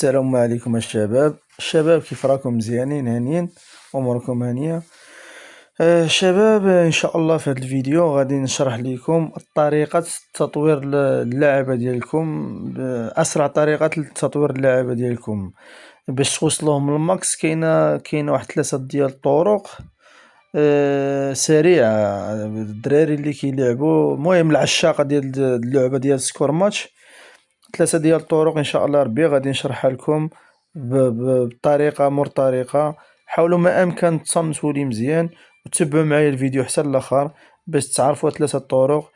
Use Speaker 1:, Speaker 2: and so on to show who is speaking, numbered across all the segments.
Speaker 1: السلام عليكم الشباب كيف راكم؟ مزيانين هانيين؟ اموركم هانيه؟ شباب، ان شاء الله في هذا الفيديو غادي نشرح لكم طريقه تطوير اللعبه ديالكم، اسرع طريقه لتطوير اللعبه ديالكم باش توصلوهم للماكس. كاينه واحد ثلاثه ديال الطرق سريعه. الدراري اللي كيلعبوا، المهم العشاقه ديال اللعبه ديال سكور ماتش، ثلاثة ديال الطرق ان شاء الله ربي غادي نشرحها لكم بطريقة مور طريقة. حاولوا ما امكن تصنتوا لي مزيان وتتبعوا معايا الفيديو حتى الاخر باش تعرفوا ثلاثة طرق.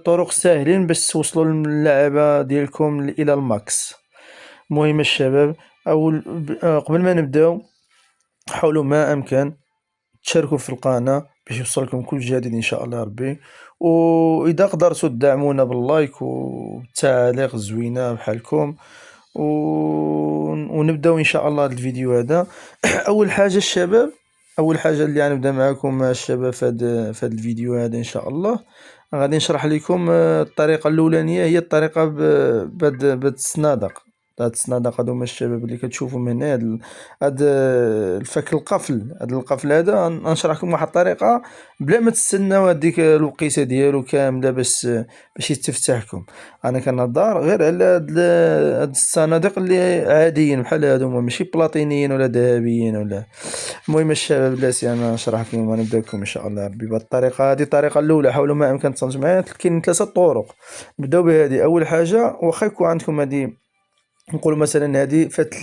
Speaker 1: طرق ساهلين باش توصلوا اللعبة ديالكم الى الماكس. مهم الشباب، قبل ما نبداو حاولوا ما امكن تشاركوا في القناة باش يوصلكم كل جديد ان شاء الله ربي. واذا قدرتوا تدعمونا باللايك والتعاليق الزوينه بحالكم و... ونبداو ان شاء الله الفيديو هذا. اول حاجه الشباب، اول حاجه اللي غنبدا معكم الشباب في هذا الفيديو هذا ان شاء الله غادي نشرح لكم الطريقه الاولانيه، هي الطريقه بهاد الصنادق. هاد الصنادق هادو الشباب اللي كتشوفوا من هنا، هاد الفك القفل، هاد القفل هذا نشرح لكم واحد الطريقه بلا ما تستناو هذيك الوقيته ديالو كامله باش يتفتحكم. انا كنهضر غير على هاد الصنادق اللي عاديين بحال هادو، ماشي بلاطينيين ولا ذهبيين ولا. المهم الشباب بلاتي انا نشرح لكم ونبدا لكم ان شاء الله ربي بهاد الطريقه. هذه الطريقه الاولى، حاولوا ما امكن تصنتوا معايا. كاين ثلاثه طرق، نبداو بهذه. اول حاجه واخا يكون عندكم هذه، نقولوا مثلا هذه فات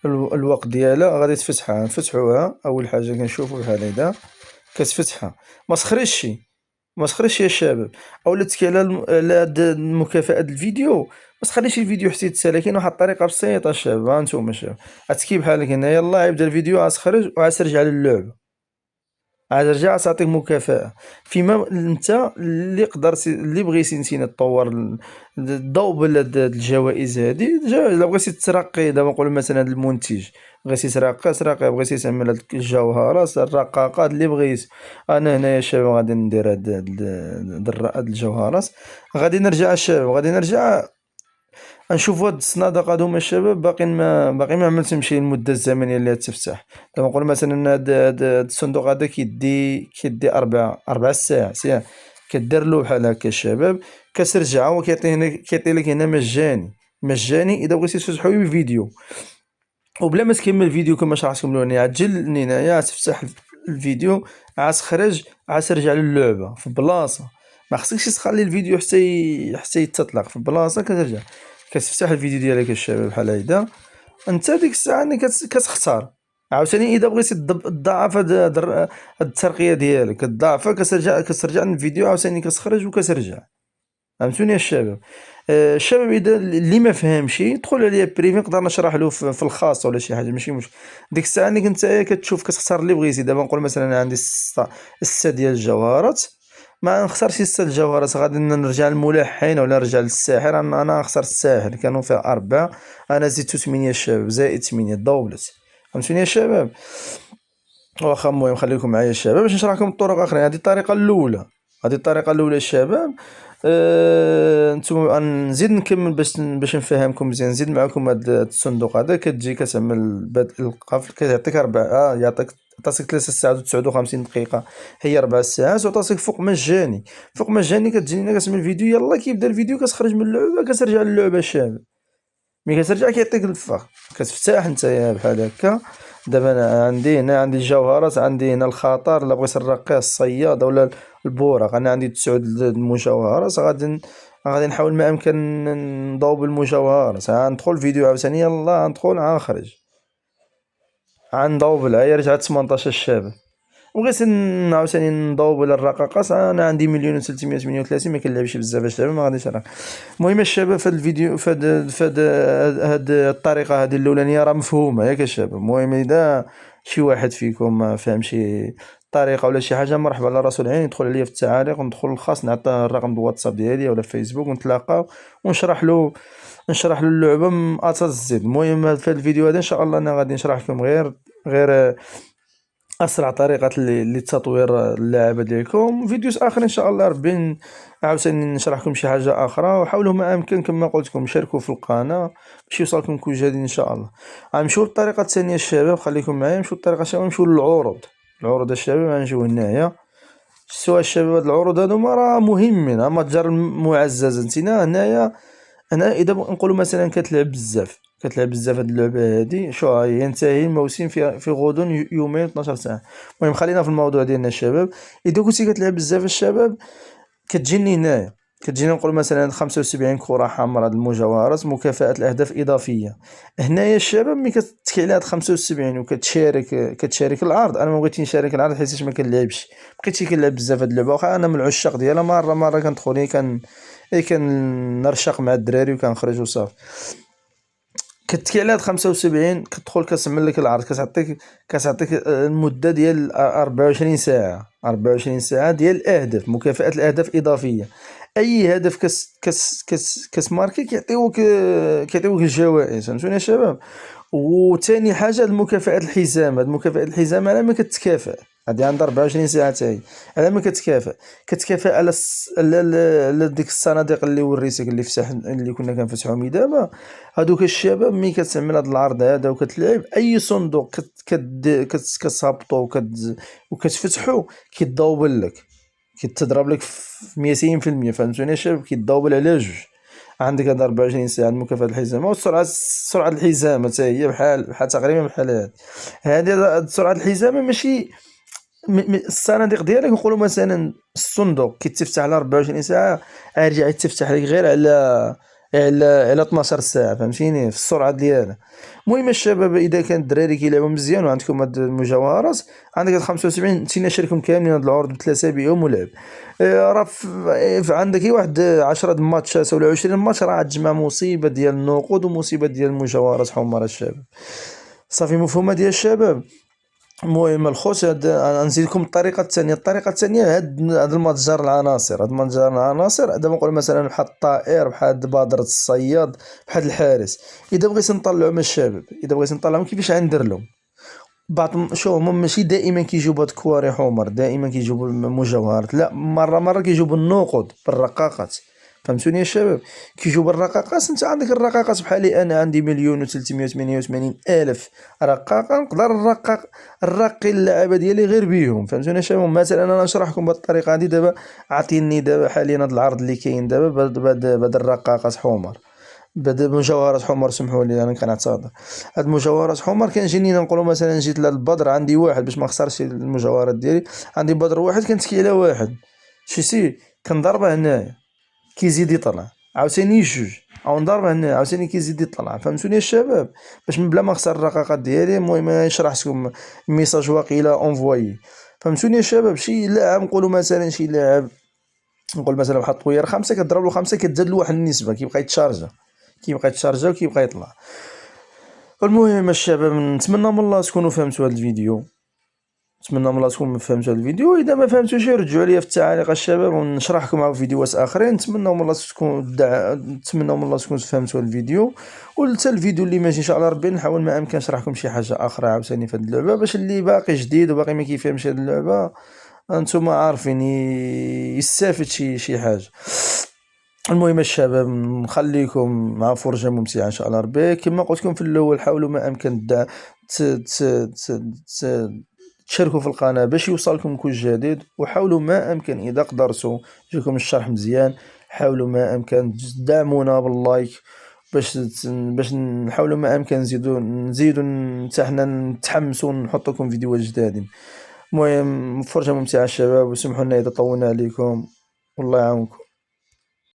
Speaker 1: الوقت ديالها غادي تفتحها، نفتحوها. اول حاجه كنشوفوا بحال هكذا كتفتحها، ما تسخريش، ما تسخريش يا شباب. اولا تكي على هاد المكافاه الفيديو، ما تخليش الفيديو حتى يتسالى. كاين واحد الطريقه بسيطه الشباب، ها نتوما الشباب، غتكي بحال هنا، يلاه يبدا الفيديو، غتخرج وغترجع للعبه، عاد رجع تعطيك مكافأة. فيما انت اللي قدرتي اللي بغيتي انت تطور الضوء بهاد الجوائز هادي. الا بغيتي ترقي، دابا نقولوا مثلا هاد المنتج بغيتي ترقي، بغيتي تعمل هاد الجوهرات الرقاقات اللي بغيت. انا هنايا شباب غادي ندير هاد الجوهرات. غادي نرجع الشباب، غادي نرجع نشوفوا هاد الصنادق هادوما الشباب باقي ما عملتهمش المده الزمنيه اللي تفتح. دابا نقول مثلا هاد الصندوق هذا كيدي أربع ساعات ياك. كدير له بحال هكا الشباب، كترجع هو كيعطي لك هنا مجاني اذا بغيتي تفتحو بالفيديو. وبلا ما تكمل الفيديو كما شرحت لكم هنايا، عاد تجي لهنايا تفتح الفيديو، عاد تخرج، عاد ترجع للعبه في بلاصه. ما خصكش تخلي الفيديو حتى يتطلق في بلاصه. كترجع كتفتح الفيديو ديالك الشباب بحال هيدا. انت ديك الساعه اللي كتختار عاوتاني اذا بغيتي تضاعف هاد الترقيه ديالك، كتضاعفها، كترجع للفيديو عاوتاني، كتخرج وكترجع. فهمتوني الشباب؟ الشباب اذا اللي ما فهمش يدخل عليا بريفي، نقدر نشرح له في الخاص ولا شي حاجه، ماشي مشكل. ديك الساعه انك نتايا كتشوف كتختار اللي بغيتي. دابا نقول مثلا أنا عندي السته ديال الجوهرات، ما نختارش السته الجوهرات، غادي نرجع للملحن ولا نرجع للساحر. انا اخترت الساحر، كانوا فيه اربعه، انا زدت 8 الشباب، زائد 8 دوبلت. فهمتوني يا شباب؟ واخا المهم خليكم معايا الشباب باش نشرح لكم الطرق اخرين. هذه الطريقه الاولى، هذه الطريقه الاولى الشباب. نتوما نزيد نكمل باش نفهمكم مزيان. نزيد معكم هذا الصندوق هذا، كتجي كتعمل بدء القفل، كيعطيك يعطيك 3 ساعات و59 دقيقه، هي 4 ساعات، وتعطيك فوق مجاني. فوق مجاني كتجي هنا كتعمل الفيديو، يلا كيبدا الفيديو كتخرج من اللعبه، كترجع للعبه الشباب. ملي كترجع كيعطيك الفخ، كتفتح نتايا بحال هكا. دابا انا عندي الجوهرات، عندي هنا الخطر، الا بغيت نرقيه الصياد ولا البورق. انا عندي 9 المجوهرات، غادي نحاول ما امكن نضوب المجوهرات. ندخل الفيديو عاوتاني، يلا ندخل نخرج، ندوب العيا، رجعت 18 الشباب. بغيت عاوتاني نضوب على الرقاقات، انا عندي 1,338، ما كنلعبش بزاف الشباب، ما غاديش نرقق. المهم الشباب في هذا الفيديو، هاد الطريقه هذه الاولانيه راه مفهومه ياك الشباب. المهم اذا شي واحد فيكم ما فهمش الطريقه ولا شي حاجه، مرحبا على راس العين، يدخل عليا في التعاليق وندخل الخاص، نعطيه الرقم الواتساب ديالي ولا فيسبوك، ونتلاقاو ونشرح له اللعبه من ا حتى زد. المهم في هذا الفيديو هذا ان شاء الله انا غادي نشرح لكم غير اسرع طريقة لتطوير اللعبة ديالكم. فيديوز اخرين ان شاء الله ربي عاوتاني نشرح لكم شي حاجة اخرى، وحاولوا ما امكن كما قلت لكم شاركوا في القناة باش يوصلكم كل جديد ان شاء الله. غنمشيو للطريقة الثانية الشباب، خليكم معايا. نمشيو للطريقة الثانية، نمشيو للعروض. العروض الشباب غنجيو هنايا. شتوها الشباب، هاد العروض هادوما راه مهمين، ها متجر معزز. انتينا هنايا، انا اذا نقولوا مثلا كتلعب بزاف هاد اللعبه هادي، شو هي ينتهي الموسم في غضون يومين 12 ساعه. المهم خلينا في الموضوع ديالنا الشباب. اذا كنتي كتلعب بزاف الشباب، كتجيني هنايا، كتجيني نقول مثلا 75 كره حمراء د المجوهرات، مكافاه الاهداف اضافيه. هنايا الشباب ملي كتكي على هاد 75 كتشارك العرض. انا ما بغيتش نشارك العرض حيت ما كنلعبش، بقيتي كنلعب بزاف هاد اللعبه، واخا انا من العشاق ديالها. مره كندخل كنرشق مع الدراري وكنخرج وصافي. كتكي على هاد 75، كتدخل كتعمل لك العرض، كتعطيك المده ديال 24 ساعه، 24 ساعه ديال الاهداف، مكافاه الاهداف اضافيه. اي هدف كسماركي كيعطيوك الجوائز. فهمتوني يا شباب؟ وثاني حاجه هاد مكافاه الحزام. هاد مكافاه الحزام على ما كتكافئ، هادي عندها 24 ساعه تاهي. على ما كتكافئ على على ديك الصناديق اللي وريتك، اللي كنا كنفتحهم دابا. هادوك الشباب ملي كتعمل هاد العرض هذا وكتلعب اي صندوق كتصابطو وكتفتحو، كيتضوبل لك، كيتضرب لك في 200%. فهمتوني يا شباب؟ كيتضوبل على جوج. عندك هاد 24 ساعة مكافأة الحزام، سرعة الحزامة حتى هي بحال تقريبا بحال هاد سرعة الحزامة ماشي الصناديق ديالك. نقولوا مثلا الصندوق كيتفتح على 24 ساعة، رجع يتفتح لك غير على 12 ساعة. فهمتيني في السرعة ديالها. المهم الشباب، إذا كان الدراري كيلعبوا مزيان وعندكم هاد المجوهرات، عندك هاد 75، نسينا نشاركهم كاملين هاد العروض ب3 بيهم ولعب. راه عندك غير واحد 10 د الماتشات ولا 20 ماتش، راه غتجمع مصيبة ديال النقود ومصيبة ديال المجوهرات حمر الشباب. صافي مفهومة ديال الشباب. المهم الخوت، غنزيدكم الطريقه الثانيه. هاد المتجر العناصر، دابا نقول مثلا بحال الطائر، بحال بدر الصياد، بحال الحارس. اذا بغيت نطلعهم من الشباب، اذا بغيت نطلعهم كيفاش غندير لهم؟ شوف، هما ماشي دائما كيجيو بهاد الكواري حمر، دائما كيجيو بالمجوهرات، لا، مره كيجيو بالنقود، بالرقاقات. فهمتوني يا الشباب؟ كيجيو بالرقاقات. انت عندك الرقاقات بحالي انا، عندي 1,388,000 رقاقه. نقدر نرقي اللعبه ديالي غير بيهم. فهمتوني يا شباب؟ مثلا انا نشرح لكم بهاد الطريقه هادي دابا. عطيني دابا حاليا هاد العرض اللي كاين دابا بهاد الرقاقات حمر، بدا مجوهرات حمر. سمحوا لي انا كنعتذر. هاد المجوهرات حمر كنجيني نقولوا مثلا جيت للبدر، عندي واحد باش ما خسرش المجوهرات ديالي. عندي بدر واحد كنتكي على واحد، كنضربه هنايا كيزيد يطلع، عاوتاني جوج، او نضربه هنا عاوتاني كيزيد يطلع. فهمتوني الشباب؟ باش من بلا ما نخسر الرقاقات ديالي. المهم شرحت لكم ميساج واقيلا اونفويي. فهمتوني الشباب؟ شي لاعب، نقولوا مثلا شي لاعب، نقول مثلا بحال الطوير 5، كضرب له 5 كتزاد له واحد النسبة، كيبقى يتشارجا وكيبقى يطلع. المهم الشباب، نتمنى من الله تكونوا فهمتوا هذا الفيديو. نتمنى من الله تكونوا فهمتوا هذا الفيديو. اذا ما فهمتوش رجعوا لي في التعاليق الشباب، ونشرح لكم على فيديوهات اخرين. نتمنى من الله تكونوا فهمتوا هذا الفيديو. وحتى الفيديو اللي ماشي ان شاء الله ربي نحاول ما امكن نشرح لكم شي حاجه اخرى عاوتاني في هذه اللعبه، باش اللي باقي جديد وباقي ما كيفهمش هذه اللعبه، انتم عارفين، يستافد شي حاجه. المهم الشباب، نخليكم مع فرجة ممتعة إن شاء الله ربي. كما قلت لكم في الأول، حاولوا ما أمكن ت... ت... ت... ت... تشاركوا في القناة باش يوصلكم كل جديد. وحاولوا ما أمكن إذا قدرتوا، يجيكم الشرح مزيان، حاولوا ما أمكن تدعمونا باللايك، باش نحاولوا ما أمكن نزيدوا حتى حنا نتحمسوا ونحط لكم فيديوهات جدادين. المهم فرجة ممتعة الشباب، وسمحوا لنا إذا طولنا عليكم، والله يعاونكم.